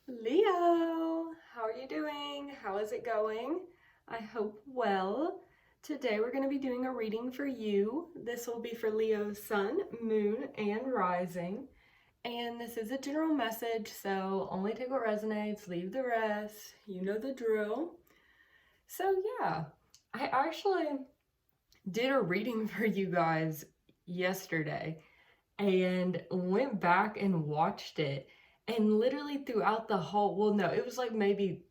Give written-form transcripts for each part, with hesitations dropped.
Leo, how are you doing? How is it going? I hope well. Today we're going to be doing a reading for you. This will be for Leo's sun, moon, and rising. And this is a general message, so only take what resonates, leave the rest. You know the drill. So yeah, I actually did a reading for you guys yesterday and went back and watched it. And literally throughout the whole, well, no, it was like maybe,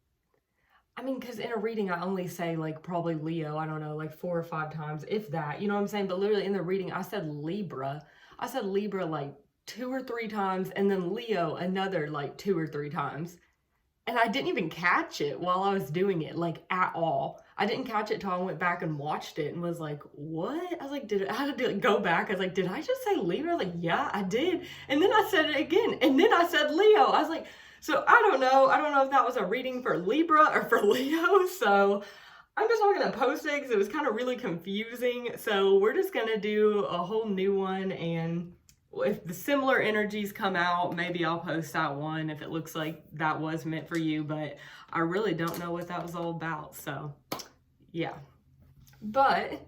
because in a reading, I only say like probably Leo, I don't know, like 4 or 5 times, if that, you know what I'm saying? But literally in the reading, I said Libra. I said Libra like 2 or 3 times, and then Leo another like 2 or 3 times. And I didn't even catch it while I was doing it, like at all. I didn't catch it till I went back and watched it and was like, what? I was like, I had to go back. I was like, did I just say Libra? I was like, yeah, I did. And then I said it again. And then I said Leo. I was like, so I don't know. I don't know if that was a reading for Libra or for Leo. So I'm just not going to post it because it was kind of really confusing. So we're just going to do a whole new one, and if the similar energies come out, maybe I'll post that one if it looks like that was meant for you, but I really don't know what that was all about. So yeah, but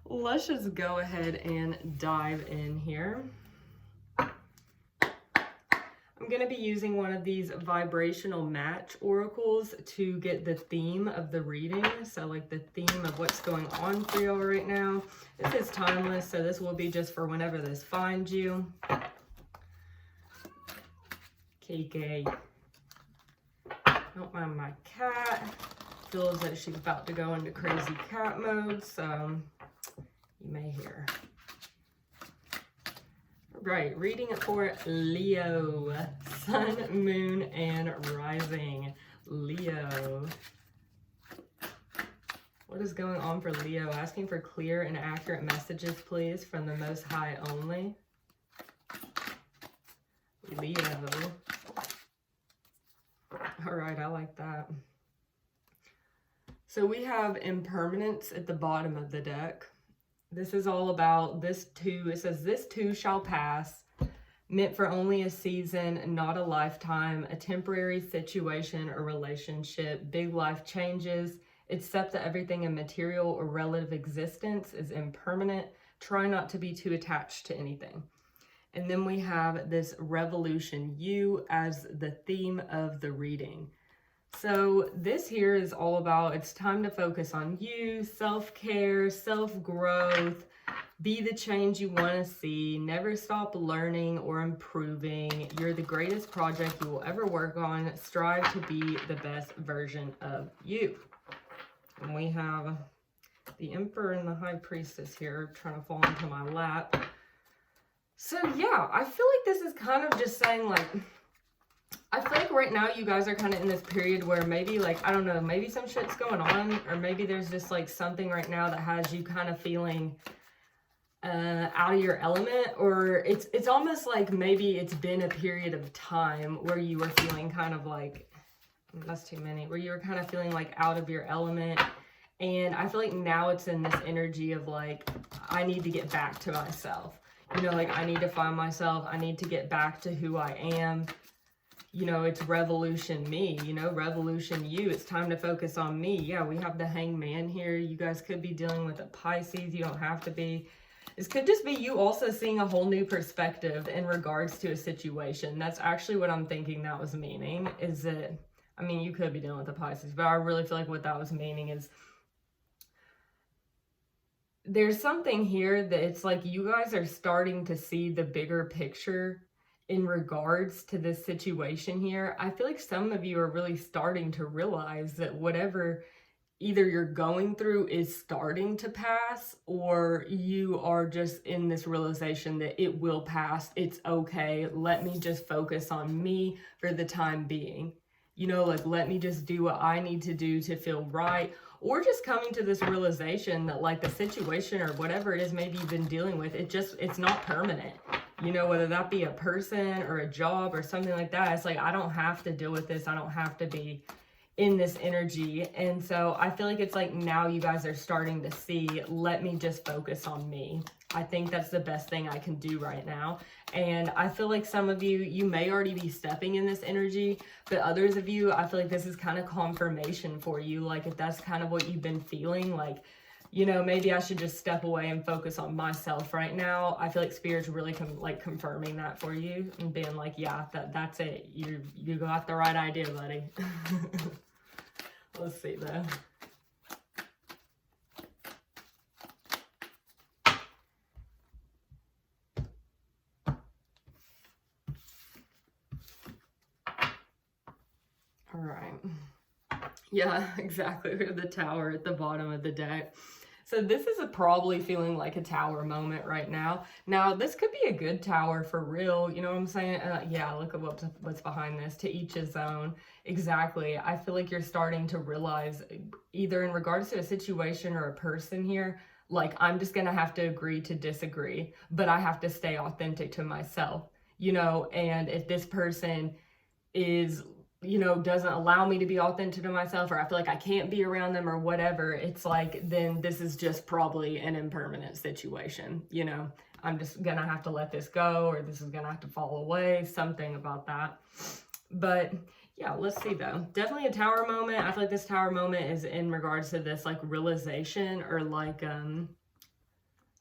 let's just go ahead and dive in here. I'm going to be using one of these vibrational match oracles to get the theme of the reading. So like the theme of what's going on for y'all right now. This is timeless, so this will be just for whenever this finds you. KK. Don't mind my cat. Feels that she's about to go into crazy cat mode, so you may hear. Right, reading it for Leo, sun, moon, and rising. Leo. What is going on for Leo? Asking for clear and accurate messages, please, from the Most High only. Leo. All right, I like that. So we have impermanence at the bottom of the deck. This is all about this too. It says, this too shall pass, meant for only a season, not a lifetime, a temporary situation or relationship, big life changes, accept that everything in material or relative existence is impermanent. Try not to be too attached to anything. And then we have this revolution, you, as the theme of the reading. So this here is all about, it's time to focus on you, self-care, self-growth, be the change you want to see, never stop learning or improving. You're the greatest project you will ever work on. Strive to be the best version of you. And we have the Emperor and the High Priestess here trying to fall into my lap. So yeah, I feel like this is kind of just saying like, I feel like right now you guys are kind of in this period where maybe like, I don't know, maybe some shit's going on, or maybe there's just like something right now that has you kind of feeling out of your element, or it's almost like maybe it's been a period of time where you were feeling kind of like, that's too many, where you were kind of feeling like out of your element. And I feel like now it's in this energy of like, I need to get back to myself. You know, like I need to find myself. I need to get back to who I am. You know, it's revolution me, you know, revolution you. It's time to focus on me. Yeah, we have the Hangman here. You guys could be dealing with a Pisces. You don't have to be. This could just be you also seeing a whole new perspective in regards to a situation. That's actually what I'm thinking that was meaning, is that, I mean, you could be dealing with a Pisces, but I really feel like what that was meaning is there's something here that it's like you guys are starting to see the bigger picture in regards to this situation here. I feel like some of you are really starting to realize that whatever either you're going through is starting to pass, or you are just in this realization that it will pass. It's okay. Let me just focus on me for the time being. You know, like, let me just do what I need to do to feel right. Or just coming to this realization that like the situation or whatever it is maybe you've been dealing with, it's not permanent. You know, whether that be a person or a job or something like that. It's like, I don't have to deal with this. I don't have to be in this energy. And so I feel like it's like now you guys are starting to see, let me just focus on me. I think that's the best thing I can do right now. And I feel like some of you, you may already be stepping in this energy, but others of you, I feel like this is kind of confirmation for you. Like if that's kind of what you've been feeling, like, you know, maybe I should just step away and focus on myself right now. I feel like Spirit's really confirming that for you and being like, yeah, that's it. You got the right idea, buddy. Let's see though. All right. Yeah, exactly. We have the Tower at the bottom of the deck. So this is probably feeling like a Tower moment right now. Now, this could be a good Tower for real. You know what I'm saying? Yeah, look at what's behind this. To each his own. Exactly. I feel like you're starting to realize, either in regards to a situation or a person here, like I'm just going to have to agree to disagree, but I have to stay authentic to myself, you know, and if this person is, you know, doesn't allow me to be authentic to myself, or I feel like I can't be around them or whatever, it's like, then this is just probably an impermanent situation. You know, I'm just gonna have to let this go, or this is gonna have to fall away, something about that. But yeah, let's see though. Definitely a Tower moment. I feel like this Tower moment is in regards to this like realization, or like I'm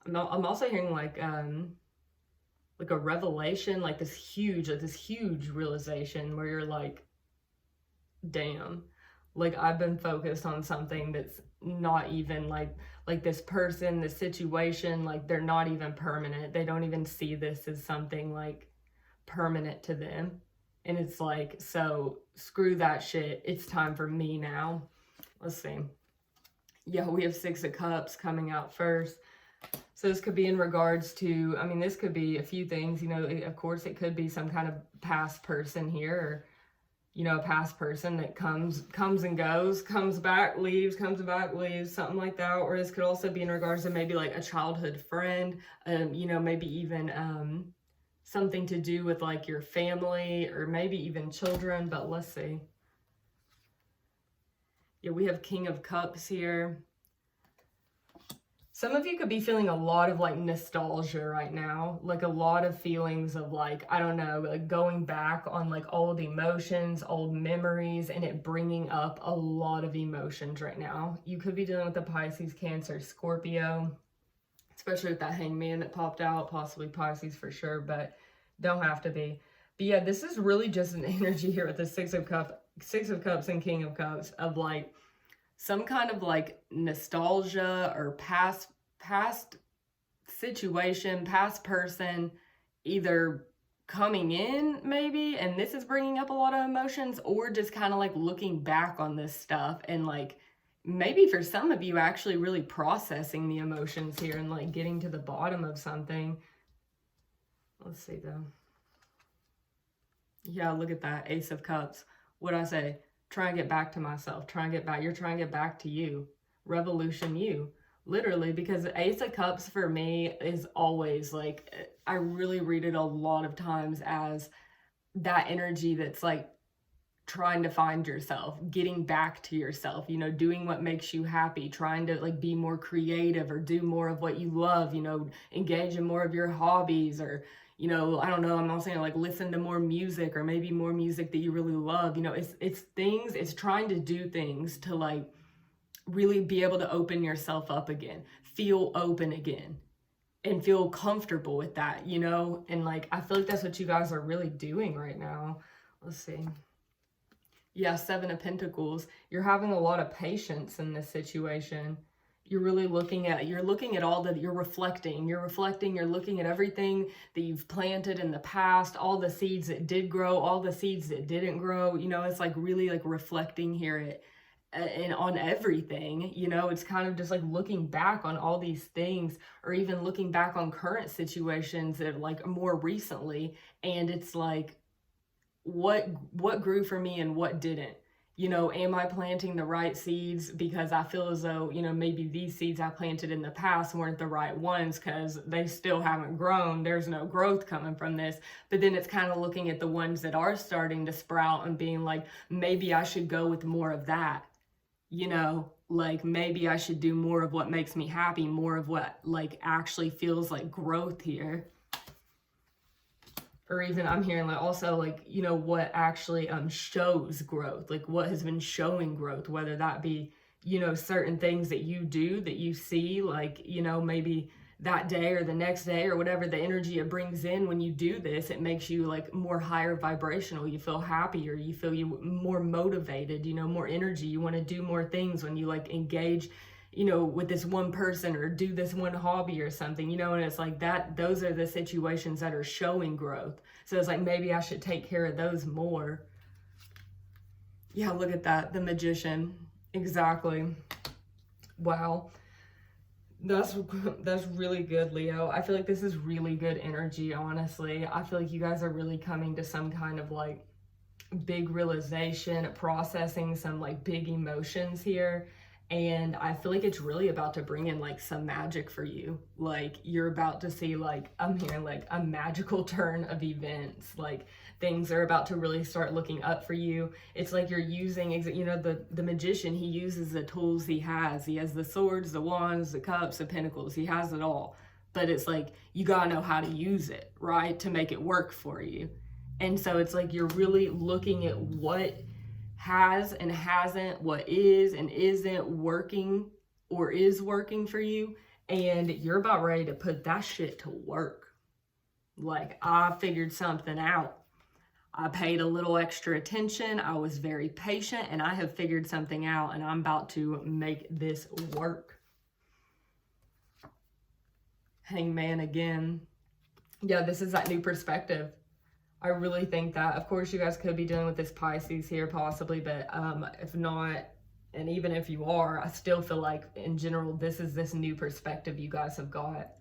also hearing like a revelation, like this huge realization where you're like, damn, like I've been focused on something that's not even like this person, this situation, like they're not even permanent. They don't even see this as something like permanent to them. And it's like, so screw that shit. It's time for me now. Let's see. Yeah, we have Six of Cups coming out first. So this could be in regards to, I mean, this could be a few things, you know, of course it could be some kind of past person here, or, you know, a past person that comes and goes, comes back, leaves, something like that. Or this could also be in regards to maybe like a childhood friend, you know, maybe even something to do with like your family, or maybe even children, but let's see. Yeah, we have King of Cups here. Some of you could be feeling a lot of like nostalgia right now, like a lot of feelings of like, I don't know, like going back on like old emotions, old memories, and it bringing up a lot of emotions right now. You could be dealing with the Pisces, Cancer, Scorpio, especially with that Hangman that popped out, possibly Pisces for sure, but don't have to be. But yeah, this is really just an energy here with the Six of Cups and King of Cups of like, some kind of like nostalgia or past situation, past person, either coming in maybe, and this is bringing up a lot of emotions, or just kind of like looking back on this stuff and like maybe for some of you actually really processing the emotions here and like getting to the bottom of something. Let's see though. Yeah, look at that. Ace of Cups. What'd I say? Try and get back to myself. You're trying to get back to you. Revolution you. Literally, because Ace of Cups for me is always like, I really read it a lot of times as that energy that's like trying to find yourself, getting back to yourself, you know, doing what makes you happy, trying to like be more creative or do more of what you love, you know, engage in more of your hobbies, or, you know, I don't know, I'm not saying like listen to more music, or maybe more music that you really love, you know, it's trying to do things to like really be able to open yourself up again, feel open again, and feel comfortable with that, you know, and like, I feel like that's what you guys are really doing right now. Let's see. Yeah, Seven of Pentacles. You're having a lot of patience in this situation. You're really looking at all that, you're reflecting, you're looking at everything that you've planted in the past, all the seeds that did grow, all the seeds that didn't grow, you know, it's like really like reflecting here and on everything, you know, it's kind of just like looking back on all these things, or even looking back on current situations that like more recently, and it's like, what grew for me and what didn't, you know, am I planting the right seeds? Because I feel as though, you know, maybe these seeds I planted in the past weren't the right ones because they still haven't grown. There's no growth coming from this. But then it's kind of looking at the ones that are starting to sprout and being like, maybe I should go with more of that, you know, like maybe I should do more of what makes me happy, more of what like actually feels like growth here. Or even I'm hearing like also like, you know, what actually shows growth, like what has been showing growth, whether that be, you know, certain things that you do that you see, like, you know, maybe that day or the next day or whatever the energy it brings in when you do this, it makes you like more higher vibrational. You feel happier, you feel you more motivated, you know, more energy. You want to do more things when you like engage, you know, with this one person or do this one hobby or something, you know, and it's like that, those are the situations that are showing growth. So it's like, maybe I should take care of those more. Yeah, look at that, the Magician. Exactly. Wow. That's really good, Leo. I feel like this is really good energy, honestly. I feel like you guys are really coming to some kind of like big realization, processing some like big emotions here. And I feel like it's really about to bring in like some magic for you. Like you're about to see like, I'm hearing like a magical turn of events. Like things are about to really start looking up for you. It's like you're using, you know, the Magician, he uses the tools he has. He has the swords, the wands, the cups, the pentacles. He has it all. But it's like, you gotta know how to use it, right? To make it work for you. And so it's like you're really looking at what has and hasn't, what is and isn't working or is working for you. And you're about ready to put that shit to work. Like, I figured something out. I paid a little extra attention. I was very patient and I have figured something out and I'm about to make this work. Hangman again. Yeah, this is that new perspective. I really think that, of course, you guys could be dealing with this Pisces here possibly, but if not, and even if you are, I still feel like in general, this is this new perspective you guys have got.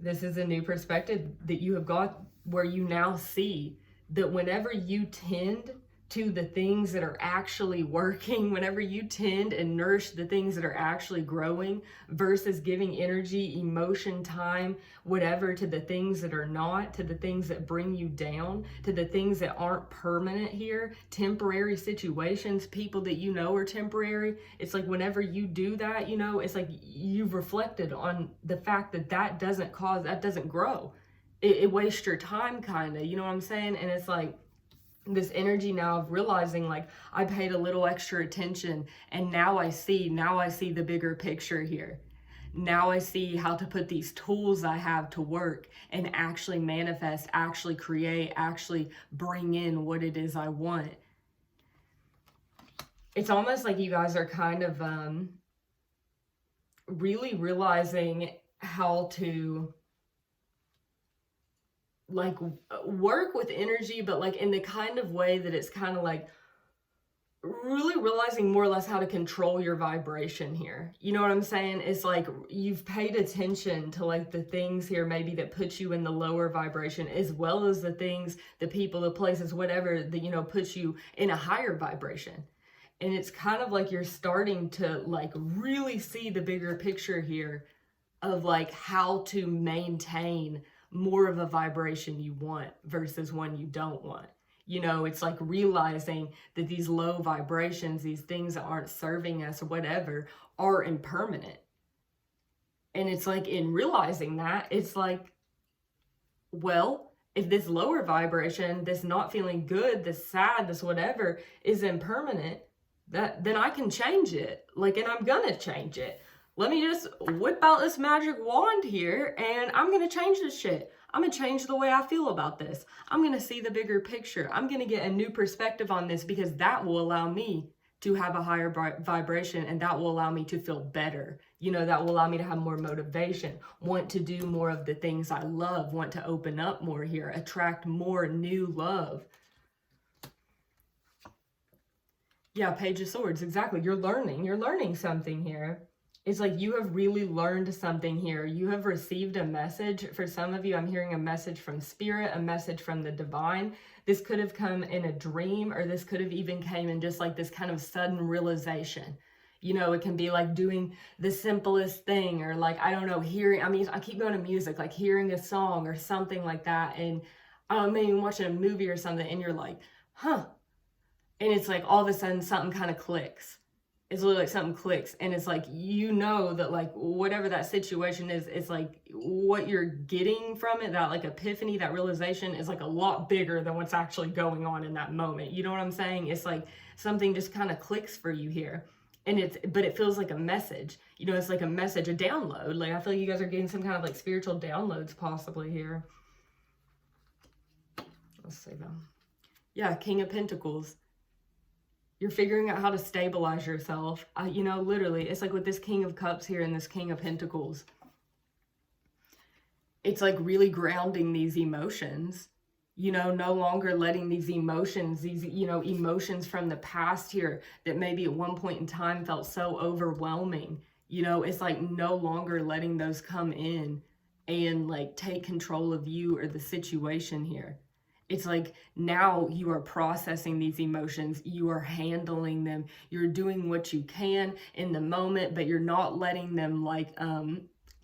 This is a new perspective that you have got where you now see that whenever you tend to the things that are actually working, whenever you tend and nourish the things that are actually growing versus giving energy, emotion, time, whatever to the things that are not, to the things that bring you down, to the things that aren't permanent here, temporary situations, people that you know are temporary. It's like whenever you do that, you know, it's like you've reflected on the fact that that doesn't grow. It wastes your time kind of, you know what I'm saying? And it's like, this energy now of realizing like I paid a little extra attention and now I see the bigger picture here. Now I see how to put these tools I have to work and actually manifest, actually create, actually bring in what it is I want. It's almost like you guys are kind of really realizing how to like work with energy, but like in the kind of way that it's kind of like really realizing more or less how to control your vibration here. You know what I'm saying? It's like you've paid attention to like the things here maybe that put you in the lower vibration, as well as the things, the people, the places, whatever that, you know, puts you in a higher vibration. And it's kind of like you're starting to like really see the bigger picture here of like how to maintain more of a vibration you want versus one you don't want. You know, it's like realizing that these low vibrations, these things that aren't serving us or whatever, are impermanent. And it's like in realizing that, it's like, well, if this lower vibration, this not feeling good, this sad, this whatever is impermanent, then I can change it. Like, and I'm gonna change it. Let me just whip out this magic wand here and I'm going to change this shit. I'm going to change the way I feel about this. I'm going to see the bigger picture. I'm going to get a new perspective on this because that will allow me to have a higher vibration and that will allow me to feel better. You know, that will allow me to have more motivation, want to do more of the things I love, want to open up more here, attract more new love. Yeah, Page of Swords, exactly. You're learning something here. It's like you have really learned something here. You have received a message. For some of you, I'm hearing a message from spirit, a message from the divine. This could have come in a dream, or this could have even came in just like this kind of sudden realization. You know, it can be like doing the simplest thing, or like, I don't know, hearing, I mean, I keep going to music, like hearing a song or something like that. And maybe watching a movie or something and you're like, huh. And it's like all of a sudden something kind of clicks. It's literally like something clicks, and it's like, you know, that like whatever that situation is, it's like what you're getting from it, that like epiphany, that realization is like a lot bigger than what's actually going on in that moment. You know what I'm saying? It's like something just kind of clicks for you here. And but it feels like a message, you know, it's like a message, a download. Like, I feel like you guys are getting some kind of like spiritual downloads possibly here. Let's see though. Yeah, King of Pentacles. You're figuring out how to stabilize yourself. You know, literally, it's like with this King of Cups here and this King of Pentacles. It's like really grounding these emotions. You know, no longer letting these emotions, you know, emotions from the past here that maybe at one point in time felt so overwhelming. You know, it's like no longer letting those come in and like take control of you or the situation here. It's like now you are processing these emotions, you are handling them, you're doing what you can in the moment, but you're not letting them like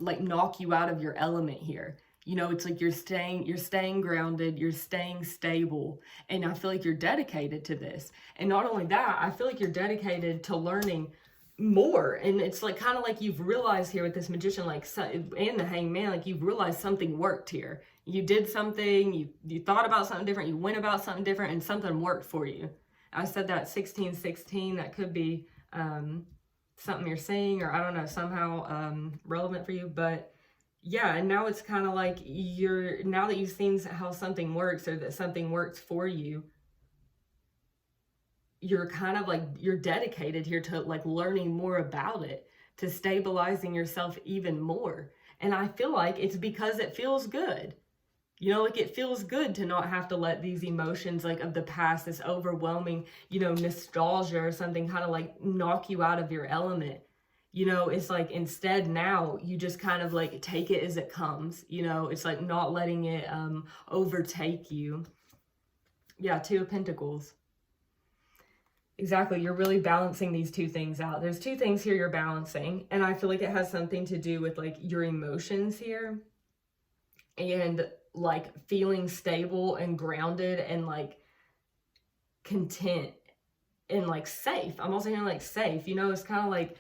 knock you out of your element here. You know, it's like you're staying grounded, you're staying stable, and I feel like you're dedicated to this. And not only that, I feel like you're dedicated to learning more. And it's like kind of like you've realized here with this Magician, like, and the Hangman, like you've realized something worked here. You did something, you thought about something different, you went about something different, and something worked for you. I said that 1616, that could be something you're seeing, or I don't know, somehow relevant for you. But yeah, and now it's kind of like now that you've seen how something works, or that something works for you, you're kind of like, you're dedicated here to like learning more about it, to stabilizing yourself even more. And I feel like it's because it feels good. You know, like it feels good to not have to let these emotions like of the past, this overwhelming, you know, nostalgia or something kind of like knock you out of your element. You know, it's like instead now you just kind of like take it as it comes. You know, it's like not letting it overtake you. Yeah, Two of Pentacles. Exactly. You're really balancing these two things out. There's two things here you're balancing. And I feel like it has something to do with like your emotions here. And like feeling stable and grounded and like content and like safe. I'm also hearing like safe. You know, it's kind of like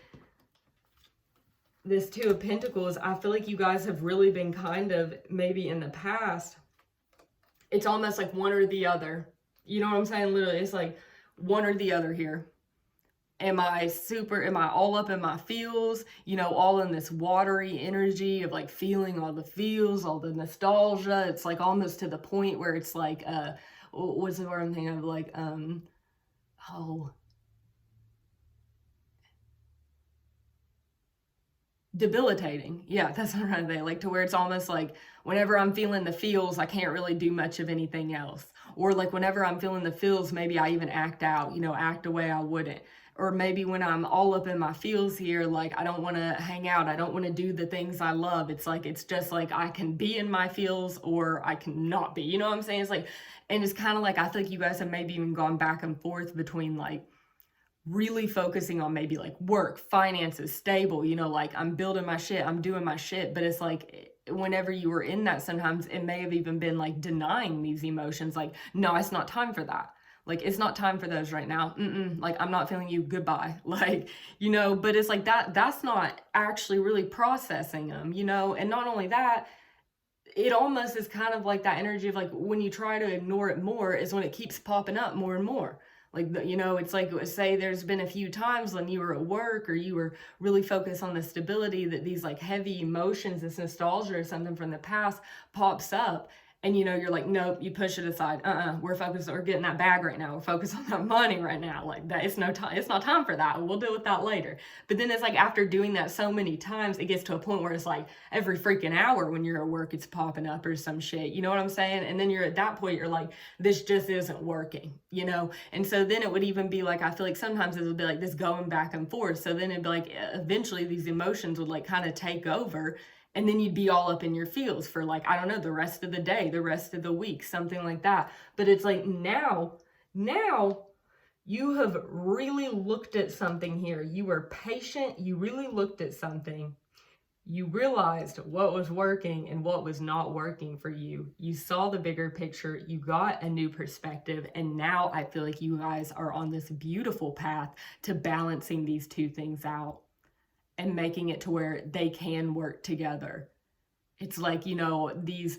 this Two of Pentacles. I feel like you guys have really been kind of, maybe in the past, it's almost like one or the other. You know what I'm saying? Literally, it's like one or the other here. Am I all up in my feels, you know, all in this watery energy of like feeling all the feels, all the nostalgia? It's like almost to the point where it's like, what's the word I'm thinking of? Like, debilitating. Yeah, that's what I'm saying. Like to where it's almost like whenever I'm feeling the feels, I can't really do much of anything else. Or like whenever I'm feeling the feels, maybe I even act out, you know, act a way I wouldn't. Or maybe when I'm all up in my feels here, like I don't want to hang out, I don't want to do the things I love. It's like, it's just like I can be in my feels or I can not be. You know what I'm saying? It's like, and it's kind of like, I feel like you guys have maybe even gone back and forth between like really focusing on maybe like work, finances, stable, you know, like I'm building my shit, I'm doing my shit. But it's like whenever you were in that, sometimes it may have even been like denying these emotions. Like, no, it's not time for that. Like, it's not time for those right now. Like, I'm not feeling you. Goodbye. Like, you know, but it's like that's not actually really processing them, you know? And not only that, it almost is kind of like that energy of like when you try to ignore it more is when it keeps popping up more and more. Like, you know, it's like, say there's been a few times when you were at work or you were really focused on the stability that these like heavy emotions, this nostalgia or something from the past pops up. And, you know, you're like, nope, you push it aside. We're focused, we're getting that bag right now. We're focused on that money right now. Like that, it's not time for that. We'll deal with that later. But then it's like, after doing that so many times, it gets to a point where it's like every freaking hour when you're at work, it's popping up or some shit. You know what I'm saying? And then you're at that point, you're like, this just isn't working, you know? And so then it would even be like, I feel like sometimes it would be like this going back and forth. So then it'd be like, eventually these emotions would like kind of take over. And then you'd be all up in your feels for like, I don't know, the rest of the day, the rest of the week, something like that. But it's like now you have really looked at something here. You were patient. You really looked at something. You realized what was working and what was not working for you. You saw the bigger picture, you got a new perspective, and now I feel like you guys are on this beautiful path to balancing these two things out and making it to where they can work together. It's like, you know, these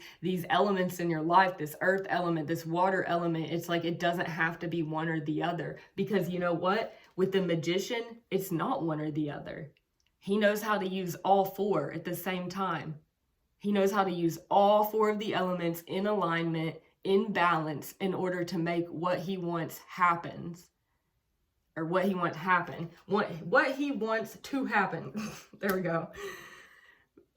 elements in your life, this earth element, this water element, it's like it doesn't have to be one or the other. Because you know what? With the magician, it's not one or the other. He knows how to use all four at the same time. He knows how to use all four of the elements in alignment, in balance, in order to make what he wants happens. Or what he wants happen. What he wants to happen. There we go.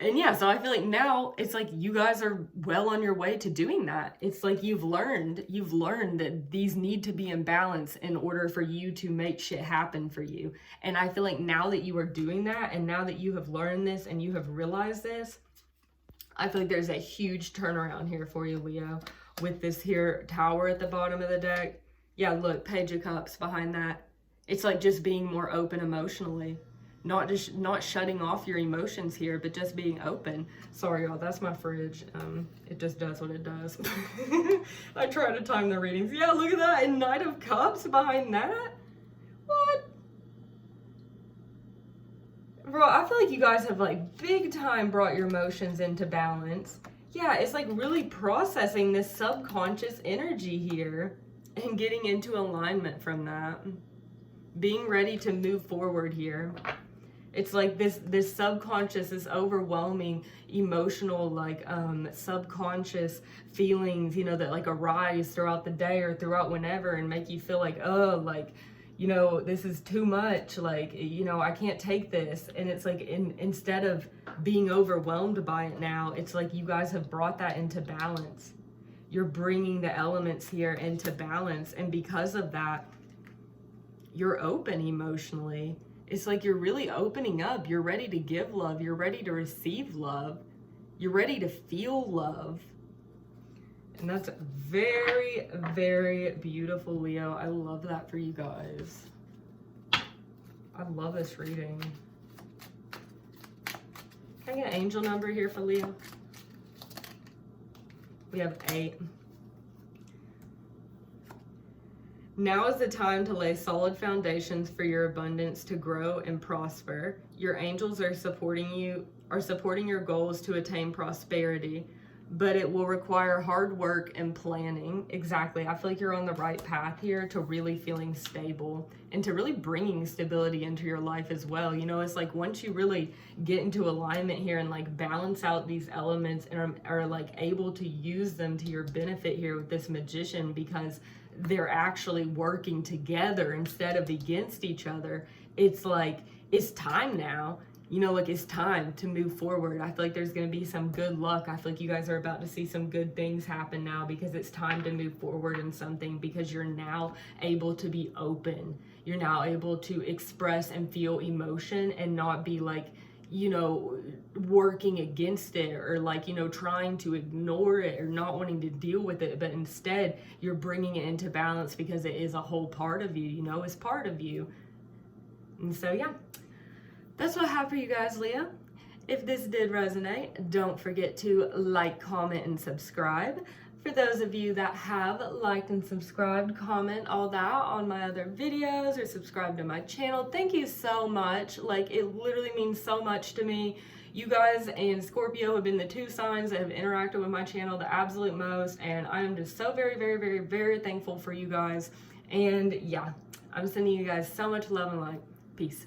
And yeah, so I feel like now it's like you guys are well on your way to doing that. It's like you've learned that these need to be in balance in order for you to make shit happen for you. And I feel like now that you are doing that, and now that you have learned this and you have realized this, I feel like there's a huge turnaround here for you, Leo, with this here tower at the bottom of the deck. Yeah, look, Page of Cups behind that. It's like just being more open emotionally. Not shutting off your emotions here, but just being open. Sorry, y'all, that's my fridge. It just does what it does. I try to time the readings. Yeah, look at that. And Knight of Cups behind that? What? Bro, I feel like you guys have like big time brought your emotions into balance. Yeah, it's like really processing this subconscious energy here and getting into alignment from that. Being ready to move forward here. It's like this subconscious, this overwhelming emotional, like subconscious feelings, you know, that like arise throughout the day or throughout whenever and make you feel like, oh, like, you know, this is too much, like, you know, I can't take this. And it's like instead of being overwhelmed by it now, it's like you guys have brought that into balance. You're bringing the elements here into balance, and because of that, you're open emotionally. It's like you're really opening up. You're ready to give love. You're ready to receive love. You're ready to feel love. And that's very, very beautiful, Leo. I love that for you guys. I love this reading. Can I get an angel number here for Leo? We have 8. Now is the time to lay solid foundations for your abundance to grow and prosper. Your angels are supporting your goals to attain prosperity, but it will require hard work and planning. Exactly. I feel like you're on the right path here to really feeling stable and to really bringing stability into your life as well. You know, it's like once you really get into alignment here and like balance out these elements and are like able to use them to your benefit here with this magician, because they're actually working together instead of against each other. It's like, it's time now. You know, like it's time to move forward. I feel like there's going to be some good luck. I feel like you guys are about to see some good things happen now because it's time to move forward in something, because you're now able to be open. You're now able to express and feel emotion and not be like, you know, working against it or like, you know, trying to ignore it or not wanting to deal with it, but instead you're bringing it into balance because it is a whole part of you, you know, it's part of you. And so, yeah, that's what I have for you guys, Leo. If this did resonate, don't forget to like, comment, and subscribe. For those of you that have liked and subscribed, comment all that on my other videos or subscribe to my channel. Thank you so much. Like, it literally means so much to me. You guys and Scorpio have been the 2 signs that have interacted with my channel the absolute most, and I am just so very, very, very, very thankful for you guys. And yeah, I'm sending you guys so much love and light. Peace.